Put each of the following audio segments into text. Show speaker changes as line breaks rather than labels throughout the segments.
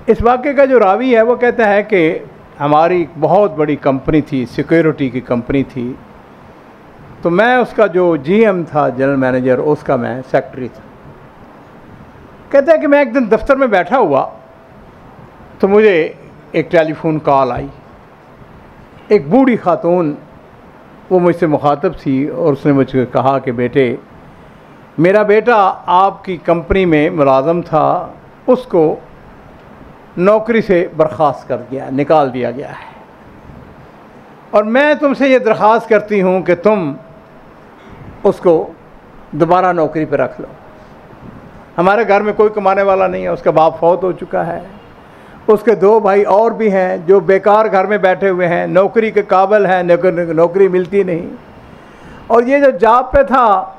इस वाक़े का जो रावी है वो कहता है कि हमारी बहुत बड़ी कंपनी थी, सिक्योरिटी की कंपनी थी, तो मैं उसका जो जीएम था, जनरल मैनेजर, उसका मैं सेक्रेटरी था। कहता है कि मैं एक दिन दफ्तर में बैठा हुआ तो मुझे एक टेलीफोन कॉल आई। एक बूढ़ी खातून वो मुझसे मुखातब थी और उसने मुझे कहा कि बेटे, मेरा बेटा आपकी कंपनी में मुलाज़म था, उसको नौकरी से बर्खास्त कर दिया, निकाल दिया गया है, और मैं तुमसे ये दरख्वास्त करती हूँ कि तुम उसको दोबारा नौकरी पर रख लो। हमारे घर में कोई कमाने वाला नहीं है, उसका बाप फौत हो चुका है, उसके 2 भाई और भी हैं जो बेकार घर में बैठे हुए हैं, नौकरी के काबिल हैं, नौकरी मिलती नहीं, और ये जो जॉब पे था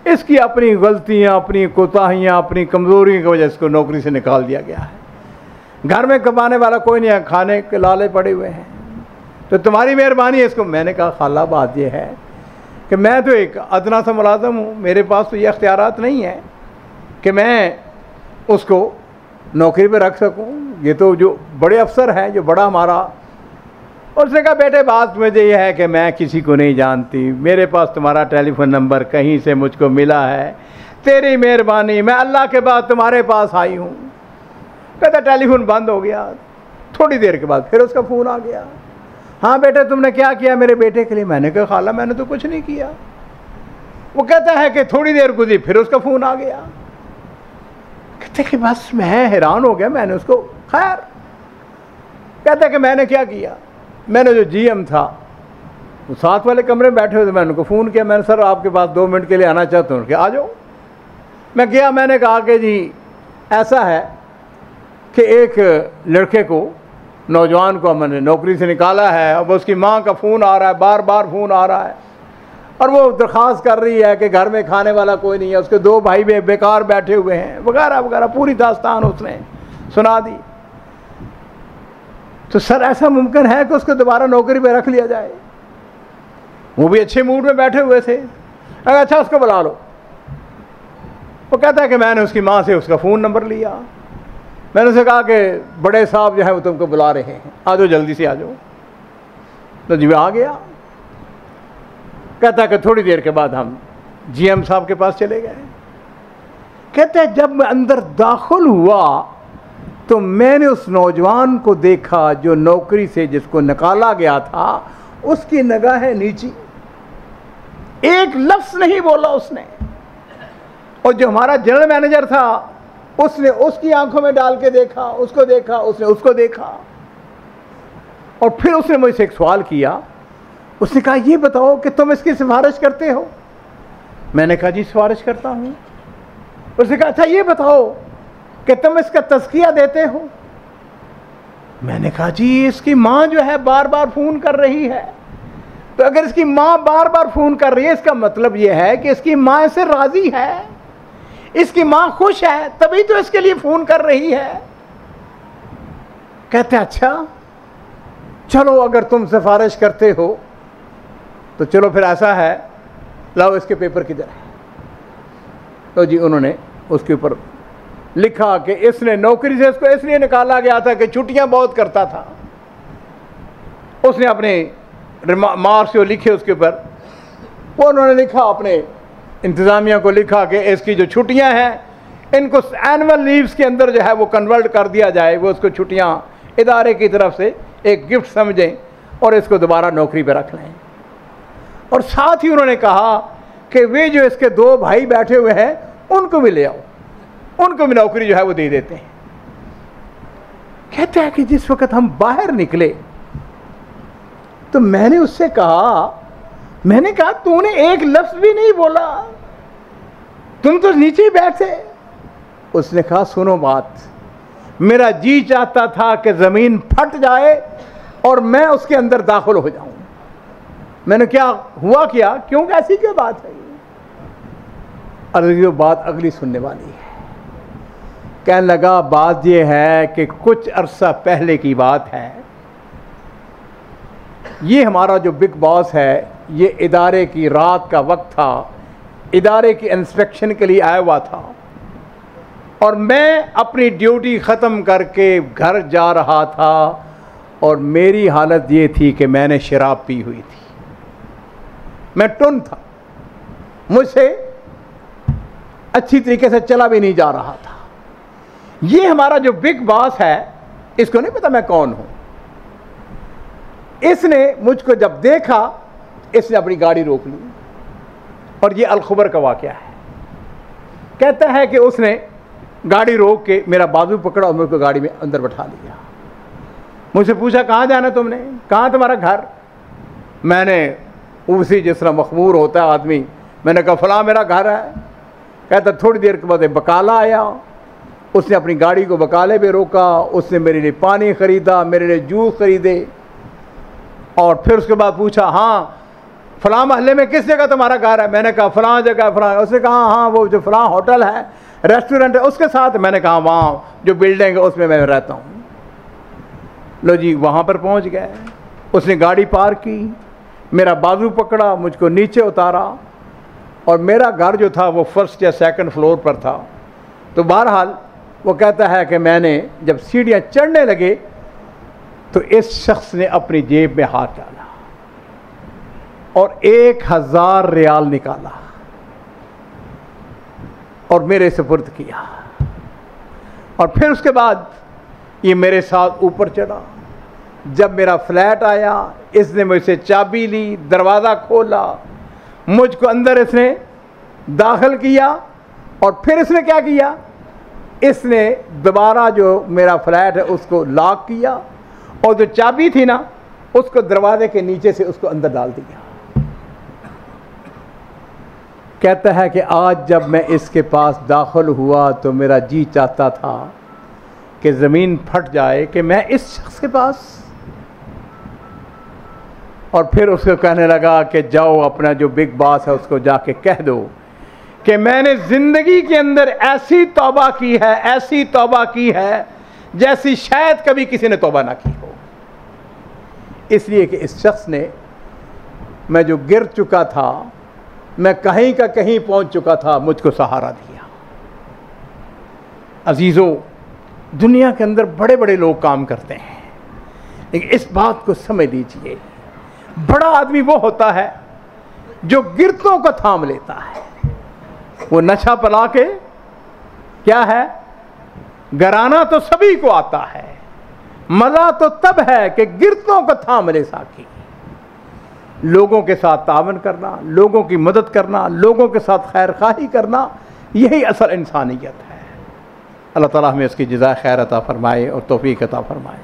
इसकी अपनी गलतियाँ, अपनी कोताहियाँ, अपनी कमज़ोरी की वजह से इसको नौकरी से निकाल दिया गया है। घर में कमाने वाला कोई नहीं है, खाने के लाले पड़े हुए हैं, तो तुम्हारी मेहरबानी है इसको। मैंने कहा खाला, बात यह है कि मैं तो एक अदना सा मुलाज़म हूँ, मेरे पास तो ये अख्तियारात नहीं है कि मैं उसको नौकरी पे रख सकूँ, ये तो जो बड़े अफसर हैं, जो बड़ा हमारा। और उसने कहा बेटे, बात मुझे यह है कि मैं किसी को नहीं जानती, मेरे पास तुम्हारा टेलीफोन नंबर कहीं से मुझको मिला है, तेरी मेहरबानी, मैं अल्लाह के बाद तुम्हारे पास आई हूँ। कहता टेलीफोन बंद हो गया। थोड़ी देर के बाद फिर उसका फ़ोन आ गया, हाँ बेटे तुमने क्या किया मेरे बेटे के लिए? मैंने कहा खाला, मैंने तो कुछ नहीं किया। वो कहता है कि थोड़ी देर गुजरी फिर उसका फ़ोन आ गया। कहते कि बस मैं हैरान हो गया, मैंने उसको, खैर, कहता कि मैंने क्या किया, मैंने जो जीएम था वो साथ वाले कमरे में बैठे हुए थे, मैंने उनको फ़ोन किया, मैंने सर आपके पास 2 मिनट के लिए आना चाहता हूँ कि आ जाओ। मैं गया, मैंने कहा कि जी ऐसा है कि एक लड़के को, नौजवान को हमने नौकरी से निकाला है, अब उसकी माँ का फ़ोन आ रहा है, बार बार फ़ोन आ रहा है, और वो दरख्वास्त कर रही है कि घर में खाने वाला कोई नहीं है, उसके 2 भाई भी बेकार बैठे हुए हैं, वगैरह वगैरह पूरी दास्तान उसने सुना दी। तो सर ऐसा मुमकिन है कि उसको दोबारा नौकरी पर रख लिया जाए? वो भी अच्छे मूड में बैठे हुए थे। अच्छा उसको बुला लो। वो कहता है कि मैंने उसकी माँ से उसका फ़ोन नंबर लिया, मैंने उसे कहा कि बड़े साहब जो है वो तुमको बुला रहे हैं, आ जाओ जल्दी से आ जाओ। तो जी आ गया। कहता है कि थोड़ी देर के बाद हम जीएम साहब के पास चले गए। कहते हैं जब मैं अंदर दाखिल हुआ तो मैंने उस नौजवान को देखा जो नौकरी से जिसको निकाला गया था, उसकी निगाहें नीची, एक लफ्ज़ नहीं बोला उसने। और जो हमारा जनरल मैनेजर था उसने उसकी आंखों में डाल के देखा, उसको देखा, उसने उसको देखा, और फिर उसने मुझसे एक सवाल किया। उसने कहा ये बताओ कि तुम इसकी सिफारिश करते हो? मैंने कहा जी सिफारिश करता हूँ। उसने कहा अच्छा ये बताओ कि तुम इसका तज़किया देते हो? मैंने कहा जी इसकी माँ जो है बार बार फ़ोन कर रही है, तो अगर इसकी माँ बार बार फ़ोन कर रही है इसका मतलब ये है कि इसकी माँ इससे राज़ी है, इसकी माँ खुश है, तभी तो इसके लिए फ़ोन कर रही है। कहते अच्छा चलो अगर तुम सिफारिश करते हो तो चलो फिर ऐसा है, लाओ इसके पेपर किधर है? तो जी उन्होंने उसके ऊपर लिखा कि इसने नौकरी से इसको इसलिए निकाला गया था कि छुट्टियां बहुत करता था। उसने अपने मार्क्स जो लिखे उसके ऊपर, वो उन्होंने लिखा, अपने इंतज़ामिया को लिखा कि इसकी जो छुट्टियां हैं इनको एनुअल लीव्स के अंदर जो है वो कन्वर्ट कर दिया जाए, वो उसको छुट्टियां इदारे की तरफ से एक गिफ्ट समझें और इसको दोबारा नौकरी पर रख लें। और साथ ही उन्होंने कहा कि वे जो इसके 2 भाई बैठे हुए हैं उनको भी ले आओ, उनको भी नौकरी जो है वो दे देते हैं। कहते हैं कि जिस वक्त हम बाहर निकले तो मैंने उससे कहा, मैंने कहा तूने एक लफ्ज़ भी नहीं बोला, तुम तो नीचे ही बैठे। उसने कहा सुनो बात, मेरा जी चाहता था कि ज़मीन फट जाए और मैं उसके अंदर दाखिल हो जाऊं। मैंने क्या हुआ, क्या क्यों, कैसी क्या बात है? अरे जो बात अगली सुनने वाली है। कहने लगा बात यह है कि कुछ अरसा पहले की बात है, ये हमारा जो बिग बॉस है ये इदारे की रात का वक्त था, इदारे की इंस्पेक्शन के लिए आया हुआ था। और मैं अपनी ड्यूटी ख़त्म करके घर जा रहा था और मेरी हालत ये थी कि मैंने शराब पी हुई थी, मैं टुन था, मुझसे अच्छी तरीके से चला भी नहीं जा रहा था। ये हमारा जो बिग बॉस है, इसको नहीं पता मैं कौन हूं। इसने मुझको जब देखा, इसने अपनी गाड़ी रोक ली, और ये अलखबर का वाकया है। कहता है कि उसने गाड़ी रोक के मेरा बाजू पकड़ा और मुझको गाड़ी में अंदर बैठा लिया। मुझसे पूछा कहाँ जाना तुमने, कहाँ तुम्हारा घर? मैंने उसी जिस तरह मखमूर होता है आदमी, मैंने कहा फलां मेरा घर है। कहता थोड़ी देर के बाद बकाला आया, उसने अपनी गाड़ी को बकाले पे रोका, उसने मेरे लिए पानी ख़रीदा, मेरे लिए जूस ख़रीदे, और फिर उसके बाद पूछा हाँ फलां महल्ले में किस जगह तुम्हारा घर है? मैंने कहा फलां जगह फलां। उसने कहा हाँ वो जो फलां होटल है, रेस्टोरेंट है, उसके साथ। मैंने कहा वहाँ जो बिल्डिंग है उसमें मैं रहता हूँ। लो जी, वहाँ पर पहुँच गए। उसने गाड़ी पार की, मेरा बाजू पकड़ा, मुझको नीचे उतारा, और मेरा घर जो था वो फर्स्ट या सेकंड फ्लोर पर था। तो बहरहाल वो कहता है कि मैंने जब सीढ़ियाँ चढ़ने लगे तो इस शख्स ने अपनी जेब में हाथ डाला और 1000 रियाल निकाला और मेरे सुपुर्द किया, और फिर उसके बाद ये मेरे साथ ऊपर चढ़ा। जब मेरा फ्लैट आया, इसने मुझसे चाबी ली, दरवाज़ा खोला, मुझको अंदर इसने दाखिल किया, और फिर इसने क्या किया, इसने दोबारा जो मेरा फ्लैट है उसको लॉक किया, और जो चाबी थी ना उसको दरवाजे के नीचे से उसको अंदर डाल दिया। कहता है कि आज जब मैं इसके पास दाखिल हुआ तो मेरा जी चाहता था कि ज़मीन फट जाए कि मैं इस शख्स के पास। और फिर उसको कहने लगा कि जाओ अपना जो बिग बॉस है उसको जाके कह दो कि मैंने ज़िंदगी के अंदर ऐसी तौबा की है, ऐसी तौबा की है जैसी शायद कभी किसी ने तौबा ना की हो। इसलिए कि इस शख्स ने, मैं जो गिर चुका था, मैं कहीं का कहीं पहुंच चुका था, मुझको सहारा दिया। अजीज़ों, दुनिया के अंदर बड़े बड़े लोग काम करते हैं, लेकिन इस बात को समझ लीजिए, बड़ा आदमी वो होता है जो गिरतों को थाम लेता है। वो नशा पला के क्या है, गराना तो सभी को आता है, मज़ा तो तब है कि गिरतों को थाम ले साकी। लोगों के साथ तावन करना, लोगों की मदद करना, लोगों के साथ खैर खाही करना, यही असल इंसानियत है। अल्लाह ताला हमें इसकी जज़ा खैर अता फरमाए और तौफीक अता फरमाए।